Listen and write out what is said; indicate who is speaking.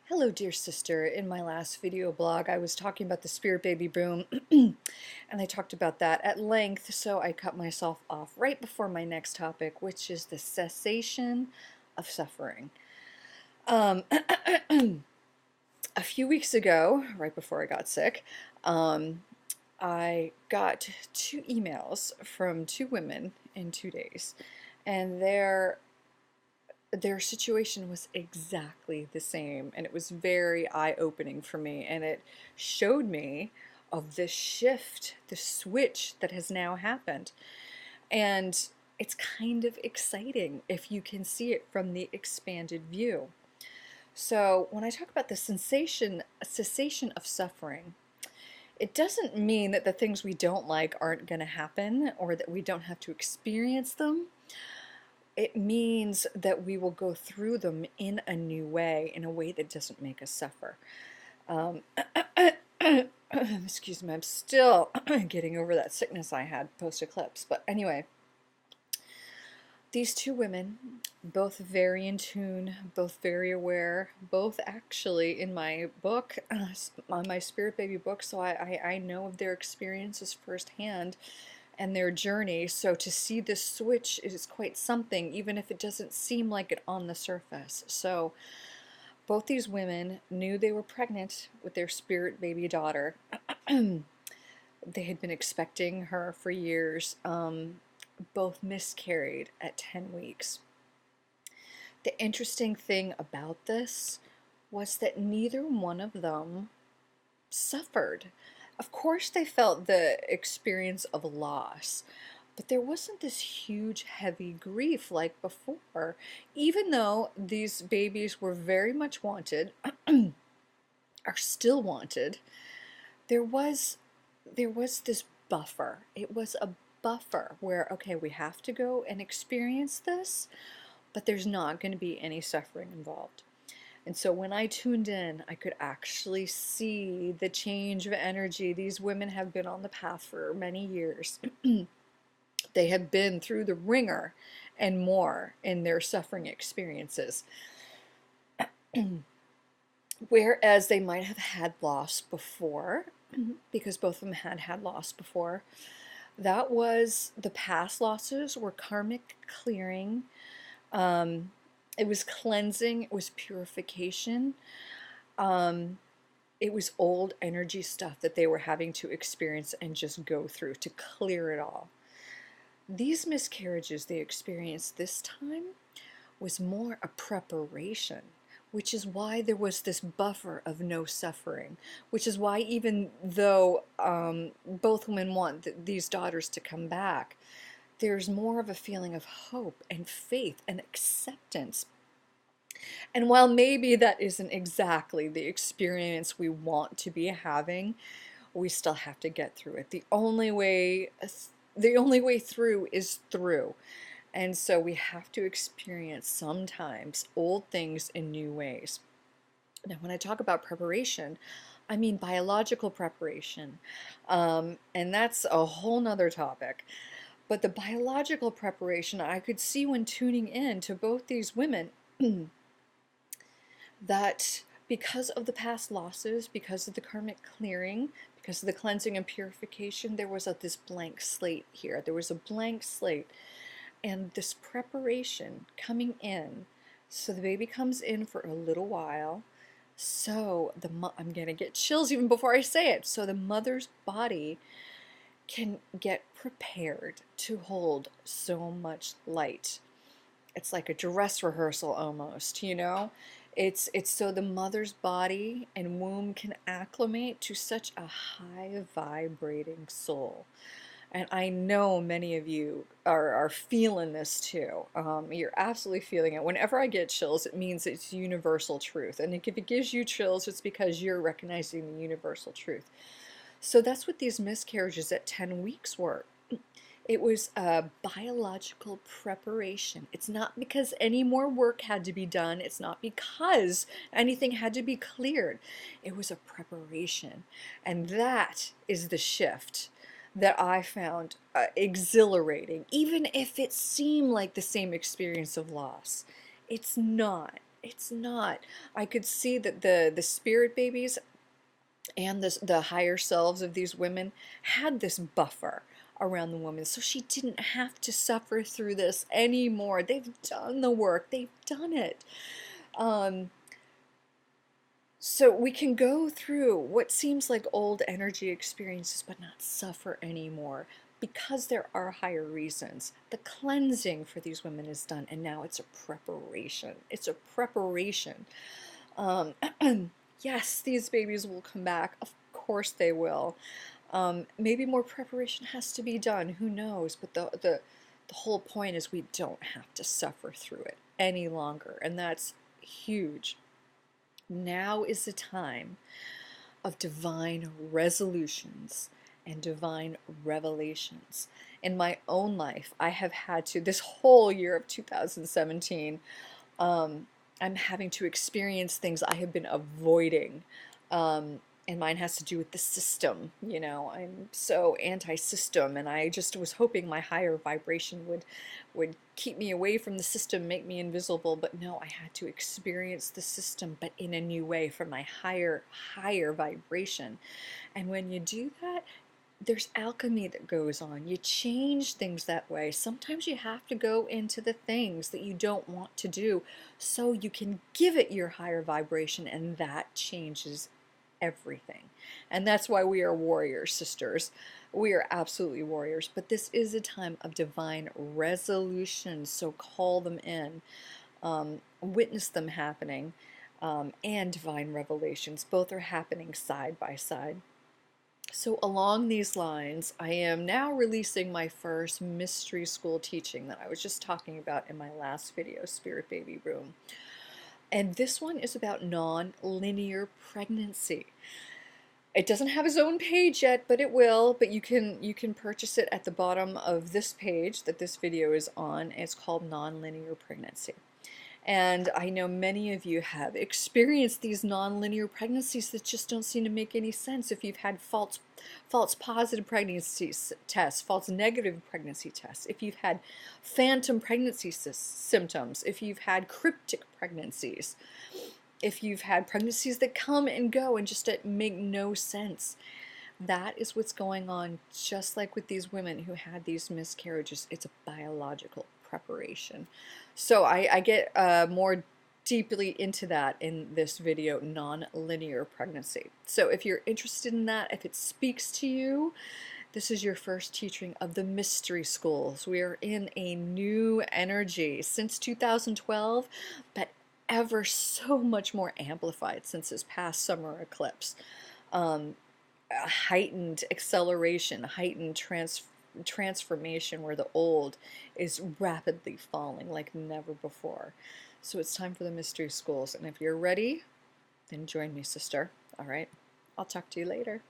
Speaker 1: Hello, dear sister. In my last video blog, I was talking about the spirit baby boom, and I talked about that at length, so I cut myself off right before my next topic, which is the cessation of suffering. Um, a few weeks ago, right before I got sick, I got two emails from two women in 2 days, and their situation was exactly the same, and it was very eye-opening for me, and it showed me of this shift, the switch that has now happened. And it's kind of exciting if you can see it from the expanded view. So when I talk about the cessation of suffering, it doesn't mean that the things we don't like aren't going to happen or that we don't have to experience them. It means that we will go through them in a new way, in a way that doesn't make us suffer. Um, excuse me, I'm still getting over that sickness I had post-eclipse. But anyway, these two women, both very in tune, both very aware, both actually in my book, on my Spirit Baby book, so I know of their experiences firsthand and their journey. So to see this switch is quite something, even if it doesn't seem like it on the surface. So both these women knew they were pregnant with their spirit baby daughter. They had been expecting her for years. Both miscarried at 10 weeks. The interesting thing about this was that neither one of them suffered. Of course, they felt the experience of loss, but there wasn't this huge, heavy grief like before. Even though these babies were very much wanted, are still wanted, there was this buffer. It was a buffer where, okay, we have to go and experience this, but there's not going to be any suffering involved. And so when I tuned in, I could actually see the change of energy. These women have been on the path for many years. They have been through the ringer and more in their suffering experiences. Whereas they might have had loss before, because both of them had had loss before, that was the past losses were karmic clearing. It was cleansing, it was purification. It was old energy stuff that they were having to experience and just go through to clear it all. These miscarriages they experienced this time was more a preparation, which is why there was this buffer of no suffering, which is why even though both women want these daughters to come back, there's more of a feeling of hope and faith and acceptance. And while maybe that isn't exactly the experience we want to be having, we still have to get through it. The only way through is through. And so we have to experience sometimes old things in new ways. Now, when I talk about preparation, I mean biological preparation. And that's a whole nother topic. But the biological preparation, I could see when tuning in to both these women that because of the past losses, because of the karmic clearing, because of the cleansing and purification, there was this blank slate here. There was a blank slate. And this preparation coming in, so the baby comes in for a little while, so I'm going to get chills even before I say it, so the mother's body can get prepared to hold so much light. It's like a dress rehearsal almost, you know? It's so the mother's body and womb can acclimate to such a high vibrating soul. And I know many of you are feeling this too. You're absolutely feeling it. Whenever I get chills, it means it's universal truth. And if it gives you chills, it's because you're recognizing the universal truth. So that's what these miscarriages at 10 weeks were. It was a biological preparation. It's not because any more work had to be done. It's not because anything had to be cleared. It was a preparation. And that is the shift that I found exhilarating, even if it seemed like the same experience of loss. It's not. It's not. I could see that the spirit babies and the higher selves of these women had this buffer around the woman, so she didn't have to suffer through this anymore. They've done the work, they've done it. um, so we can go through what seems like old energy experiences but not suffer anymore, because there are higher reasons. The cleansing for these women is done, and now it's a preparation. It's a preparation. um, yes, these babies will come back. Of course they will. Maybe more preparation has to be done. Who knows? But the whole point is we don't have to suffer through it any longer, and that's huge. Now is the time of divine resolutions and divine revelations. In my own life, I have had to, this whole year of 2017, I'm having to experience things I have been avoiding. And mine has to do with the system. You know, I'm so anti-system, and I just was hoping my higher vibration would keep me away from the system, make me invisible. But no, I had to experience the system, but in a new way, from my higher vibration. And when you do that, there's alchemy that goes on. You change things that way. Sometimes you have to go into the things that you don't want to do so you can give it your higher vibration, and that changes everything. And that's why we are warriors, sisters. We are absolutely warriors. But this is a time of divine resolution, so call them in. Witness them happening, and divine revelations. Both are happening side by side. So along these lines, I am now releasing my first mystery school teaching that I was just talking about in my last video, Spirit Baby Room. And this one is about non-linear pregnancy. It doesn't have its own page yet, but it will. But you can purchase it at the bottom of this page that this video is on. It's called Non-Linear Pregnancy. And I know many of you have experienced these non-linear pregnancies that just don't seem to make any sense. If you've had false positive pregnancy tests, false negative pregnancy tests, if you've had phantom pregnancy symptoms, if you've had cryptic pregnancies, if you've had pregnancies that come and go and just make no sense. That is what's going on, just like with these women who had these miscarriages. It's a biological preparation. So I get more deeply into that in this video, non-linear pregnancy. So if you're interested in that, if it speaks to you, this is your first teaching of the mystery schools. We are in a new energy since 2012, but ever so much more amplified since this past summer eclipse. Heightened acceleration, heightened transformation, where the old is rapidly falling like never before. So it's time for the mystery schools, and if you're ready, then join me, sister. All right, I'll talk to you later.